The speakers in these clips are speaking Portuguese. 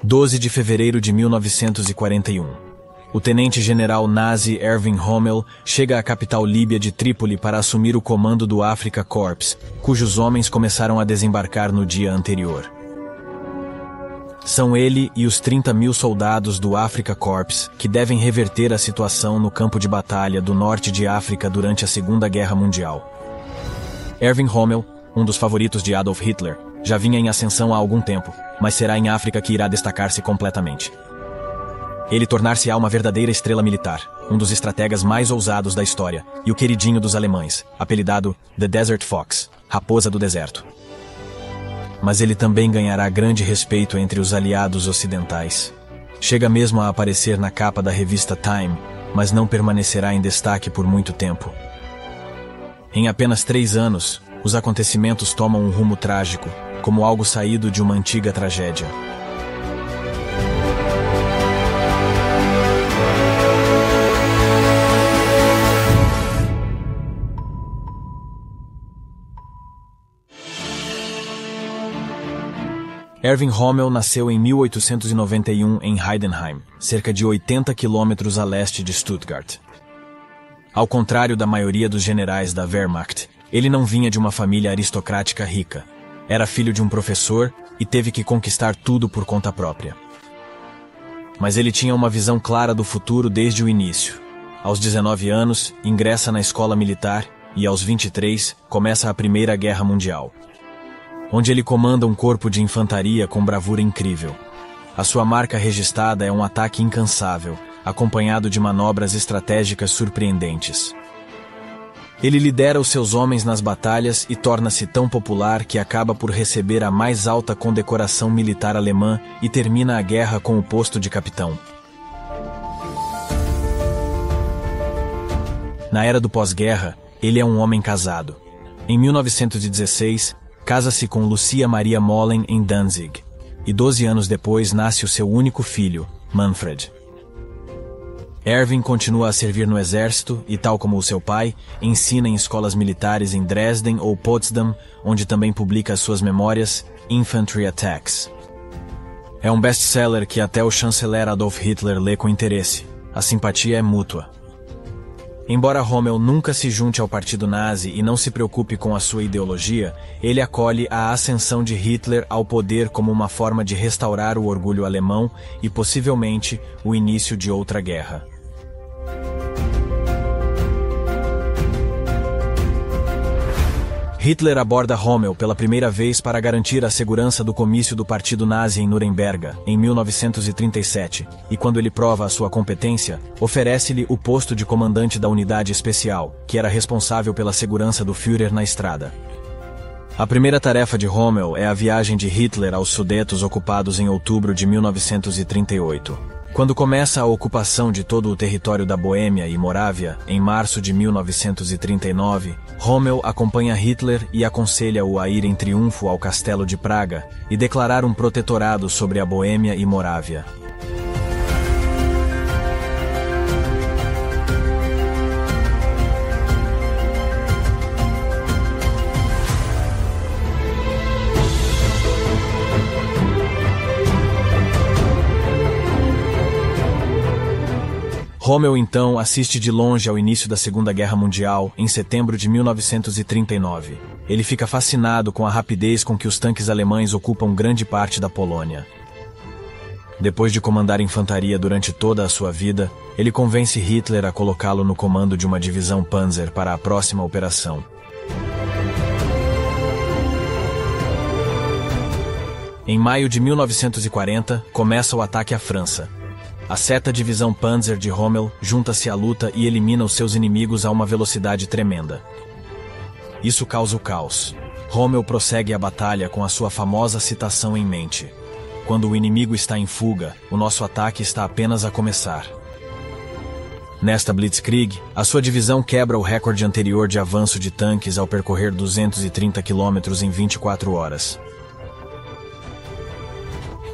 12 de fevereiro de 1941. O tenente-general nazi Erwin Rommel chega à capital líbia de Trípoli para assumir o comando do Afrika Korps, cujos homens começaram a desembarcar no dia anterior. São ele e os 30.000 soldados do Afrika Korps que devem reverter a situação no campo de batalha do norte de África durante a Segunda Guerra Mundial. Erwin Rommel, um dos favoritos de Adolf Hitler, já vinha em ascensão há algum tempo, mas será em África que irá destacar-se completamente. Ele tornar-se-á uma verdadeira estrela militar, um dos estrategas mais ousados da história e o queridinho dos alemães, apelidado The Desert Fox, Raposa do Deserto. Mas ele também ganhará grande respeito entre os aliados ocidentais. Chega mesmo a aparecer na capa da revista Time, mas não permanecerá em destaque por muito tempo. Em apenas 3 anos, os acontecimentos tomam um rumo trágico, como algo saído de uma antiga tragédia. Erwin Rommel nasceu em 1891 em Heidenheim, cerca de 80 quilômetros a leste de Stuttgart. Ao contrário da maioria dos generais da Wehrmacht, ele não vinha de uma família aristocrática rica. Era filho de um professor e teve que conquistar tudo por conta própria. Mas ele tinha uma visão clara do futuro desde o início. Aos 19 anos, ingressa na escola militar e, aos 23, começa a Primeira Guerra Mundial, onde ele comanda um corpo de infantaria com bravura incrível. A sua marca registrada é um ataque incansável, acompanhado de manobras estratégicas surpreendentes. Ele lidera os seus homens nas batalhas e torna-se tão popular que acaba por receber a mais alta condecoração militar alemã e termina a guerra com o posto de capitão. Na era do pós-guerra, ele é um homem casado. Em 1916, casa-se com Lucia Maria Mollen em Danzig, e 12 anos depois nasce o seu único filho, Manfred. Erwin continua a servir no exército e, tal como o seu pai, ensina em escolas militares em Dresden ou Potsdam, onde também publica suas memórias Infantry Attacks. É um best-seller que até o chanceler Adolf Hitler lê com interesse. A simpatia é mútua. Embora Rommel nunca se junte ao partido nazi e não se preocupe com a sua ideologia, ele acolhe a ascensão de Hitler ao poder como uma forma de restaurar o orgulho alemão e, possivelmente, o início de outra guerra. Hitler aborda Rommel pela primeira vez para garantir a segurança do comício do partido nazi em Nuremberg, em 1937, e quando ele prova a sua competência, oferece-lhe o posto de comandante da unidade especial, que era responsável pela segurança do Führer na estrada. A primeira tarefa de Rommel é a viagem de Hitler aos Sudetos ocupados em outubro de 1938. Quando começa a ocupação de todo o território da Boêmia e Morávia, em março de 1939, Rommel acompanha Hitler e aconselha-o a ir em triunfo ao Castelo de Praga e declarar um protetorado sobre a Boêmia e Morávia. Rommel, então, assiste de longe ao início da Segunda Guerra Mundial, em setembro de 1939. Ele fica fascinado com a rapidez com que os tanques alemães ocupam grande parte da Polônia. Depois de comandar infantaria durante toda a sua vida, ele convence Hitler a colocá-lo no comando de uma divisão Panzer para a próxima operação. Em maio de 1940, começa o ataque à França. A 7ª Divisão Panzer de Rommel junta-se à luta e elimina os seus inimigos a uma velocidade tremenda. Isso causa o caos. Rommel prossegue a batalha com a sua famosa citação em mente: "Quando o inimigo está em fuga, o nosso ataque está apenas a começar." Nesta Blitzkrieg, a sua divisão quebra o recorde anterior de avanço de tanques ao percorrer 230 km em 24 horas.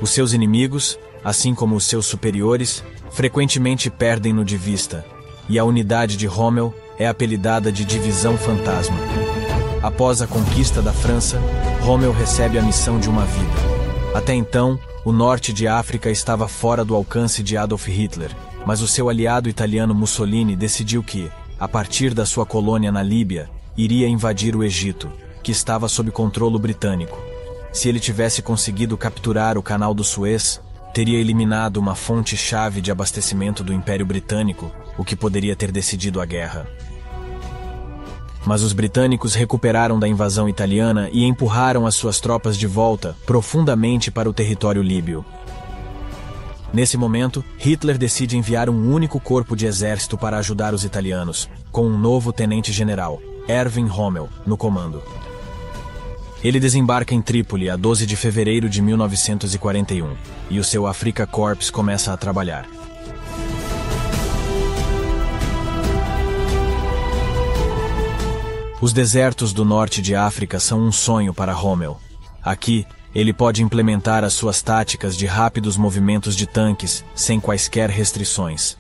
Os seus inimigos, assim como os seus superiores, frequentemente perdem-no de vista, e a unidade de Rommel é apelidada de Divisão Fantasma. Após a conquista da França, Rommel recebe a missão de uma vida. Até então, O norte de África estava fora do alcance de Adolf Hitler, mas o seu aliado italiano Mussolini decidiu que, a partir da sua colônia na Líbia, iria invadir o Egito, que estava sob controle britânico. Se ele tivesse conseguido capturar o Canal do Suez, teria eliminado uma fonte-chave de abastecimento do Império Britânico, o que poderia ter decidido a guerra. Mas os britânicos recuperaram da invasão italiana e empurraram as suas tropas de volta profundamente para o território líbio. Nesse momento, Hitler decide enviar um único corpo de exército para ajudar os italianos, com um novo tenente-general, Erwin Rommel, no comando. Ele desembarca em Trípoli a 12 de fevereiro de 1941, e o seu Afrika Korps começa a trabalhar. Os desertos do norte de África são um sonho para Rommel. Aqui, ele pode implementar as suas táticas de rápidos movimentos de tanques, sem quaisquer restrições.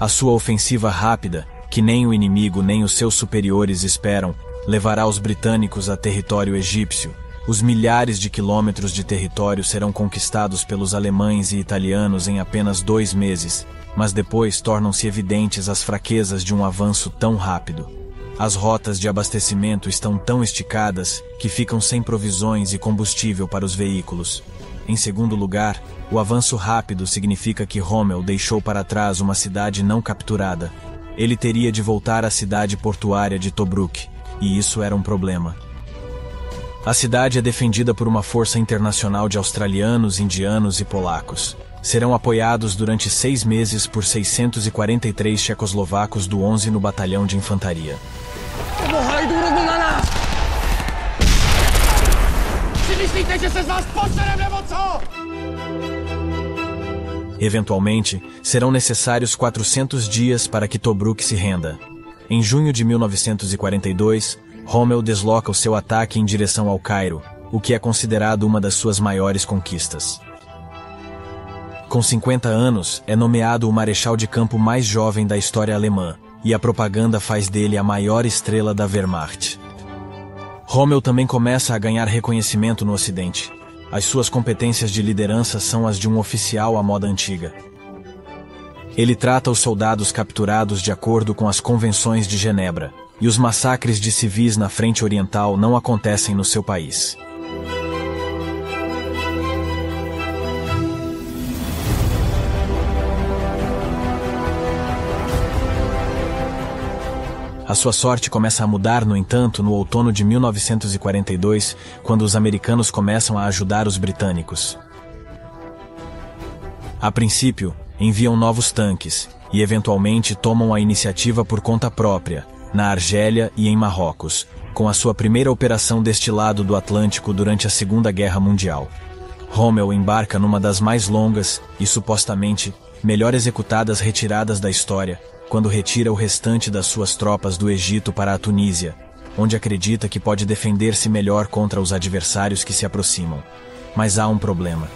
A sua ofensiva rápida, que nem o inimigo nem os seus superiores esperam, levará os britânicos a território egípcio. Os milhares de quilômetros de território serão conquistados pelos alemães e italianos em apenas 2 meses, mas depois tornam-se evidentes as fraquezas de um avanço tão rápido. As rotas de abastecimento estão tão esticadas que ficam sem provisões e combustível para os veículos. Em segundo lugar, o avanço rápido significa que Rommel deixou para trás uma cidade não capturada. Ele teria de voltar à cidade portuária de Tobruk, e isso era um problema. A cidade é defendida por uma força internacional de australianos, indianos e polacos. Serão apoiados durante 6 meses por 643 tchecoslovacos do 11 no Batalhão de Infantaria. Eventualmente, serão necessários 400 dias para que Tobruk se renda. Em junho de 1942, Rommel desloca o seu ataque em direção ao Cairo, o que é considerado uma das suas maiores conquistas. Com 50 anos, é nomeado o marechal de campo mais jovem da história alemã, e a propaganda faz dele a maior estrela da Wehrmacht. Rommel também começa a ganhar reconhecimento no Ocidente. As suas competências de liderança são as de um oficial à moda antiga. Ele trata os soldados capturados de acordo com as convenções de Genebra, e os massacres de civis na frente oriental não acontecem no seu país. A sua sorte começa a mudar, no entanto, no outono de 1942, quando os americanos começam a ajudar os britânicos. A princípio, enviam novos tanques e, eventualmente, tomam a iniciativa por conta própria, na Argélia e em Marrocos, com a sua primeira operação deste lado do Atlântico durante a Segunda Guerra Mundial. Rommel embarca numa das mais longas e, supostamente, melhor executadas retiradas da história, quando retira o restante das suas tropas do Egito para a Tunísia, onde acredita que pode defender-se melhor contra os adversários que se aproximam. Mas há um problema.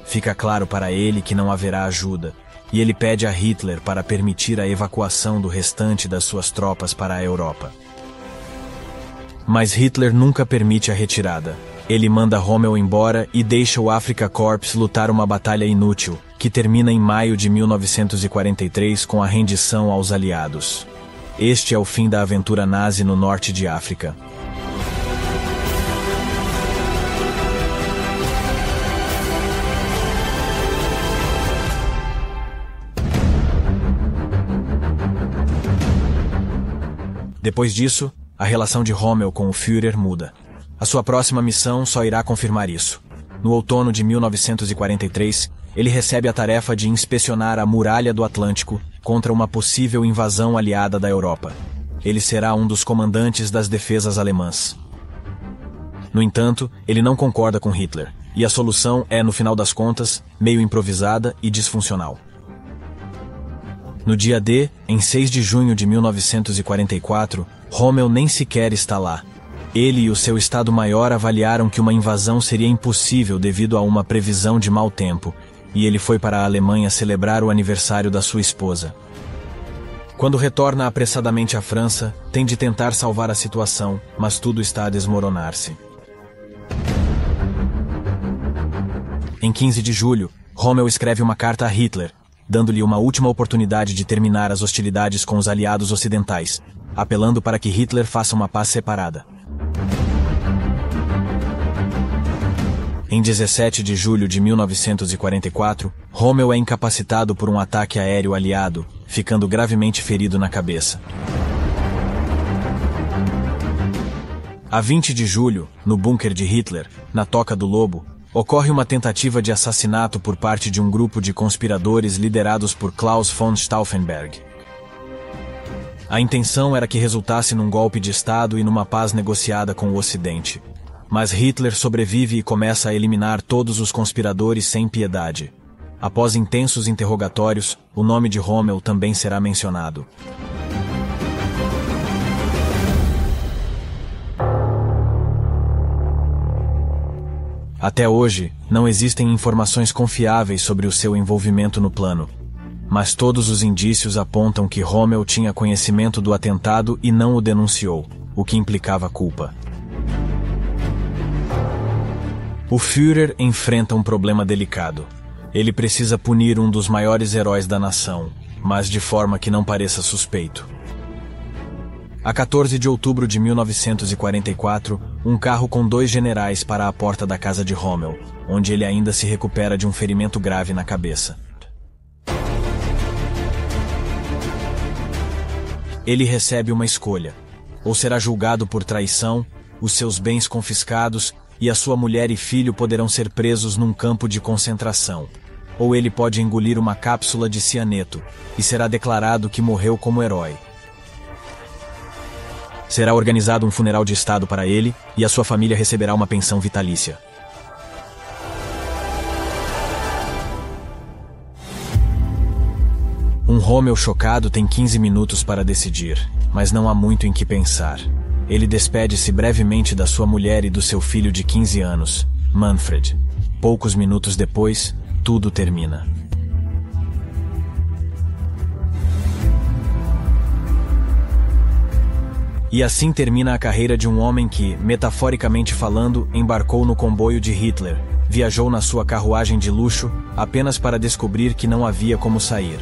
Fica claro para ele que não haverá ajuda, e ele pede a Hitler para permitir a evacuação do restante das suas tropas para a Europa. Mas Hitler nunca permite a retirada. Ele manda Rommel embora e deixa o Afrika Korps lutar uma batalha inútil, que termina em maio de 1943 com a rendição aos aliados. Este é o fim da aventura nazi no norte de África. Depois disso, a relação de Rommel com o Führer muda. A sua próxima missão só irá confirmar isso. No outono de 1943, ele recebe a tarefa de inspecionar a Muralha do Atlântico contra uma possível invasão aliada da Europa. Ele será um dos comandantes das defesas alemãs. No entanto, ele não concorda com Hitler, e a solução é, no final das contas, meio improvisada e disfuncional. No dia D, em 6 de junho de 1944, Rommel nem sequer está lá. Ele e o seu Estado-Maior avaliaram que uma invasão seria impossível devido a uma previsão de mau tempo, e ele foi para a Alemanha celebrar o aniversário da sua esposa. Quando retorna apressadamente à França, tem de tentar salvar a situação, mas tudo está a desmoronar-se. Em 15 de julho, Rommel escreve uma carta a Hitler, dando-lhe uma última oportunidade de terminar as hostilidades com os aliados ocidentais, apelando para que Hitler faça uma paz separada. Em 17 de julho de 1944, Rommel é incapacitado por um ataque aéreo aliado, ficando gravemente ferido na cabeça. A 20 de julho, no bunker de Hitler, na Toca do Lobo, ocorre uma tentativa de assassinato por parte de um grupo de conspiradores liderados por Klaus von Stauffenberg. A intenção era que resultasse num golpe de Estado e numa paz negociada com o Ocidente. Mas Hitler sobrevive e começa a eliminar todos os conspiradores sem piedade. Após intensos interrogatórios, o nome de Rommel também será mencionado. Até hoje, não existem informações confiáveis sobre o seu envolvimento no plano, mas todos os indícios apontam que Rommel tinha conhecimento do atentado e não o denunciou, o que implicava culpa. O Führer enfrenta um problema delicado. Ele precisa punir um dos maiores heróis da nação, mas de forma que não pareça suspeito. A 14 de outubro de 1944, um carro com 2 generais para a porta da casa de Rommel, onde ele ainda se recupera de um ferimento grave na cabeça. Ele recebe uma escolha: ou será julgado por traição, os seus bens confiscados e a sua mulher e filho poderão ser presos num campo de concentração, ou ele pode engolir uma cápsula de cianeto e será declarado que morreu como herói. Será organizado um funeral de Estado para ele e a sua família receberá uma pensão vitalícia. Um Rommel chocado tem 15 minutos para decidir, mas não há muito em que pensar. Ele despede-se brevemente da sua mulher e do seu filho de 15 anos, Manfred. Poucos minutos depois, tudo termina. E assim termina a carreira de um homem que, metaforicamente falando, embarcou no comboio de Hitler, viajou na sua carruagem de luxo, apenas para descobrir que não havia como sair.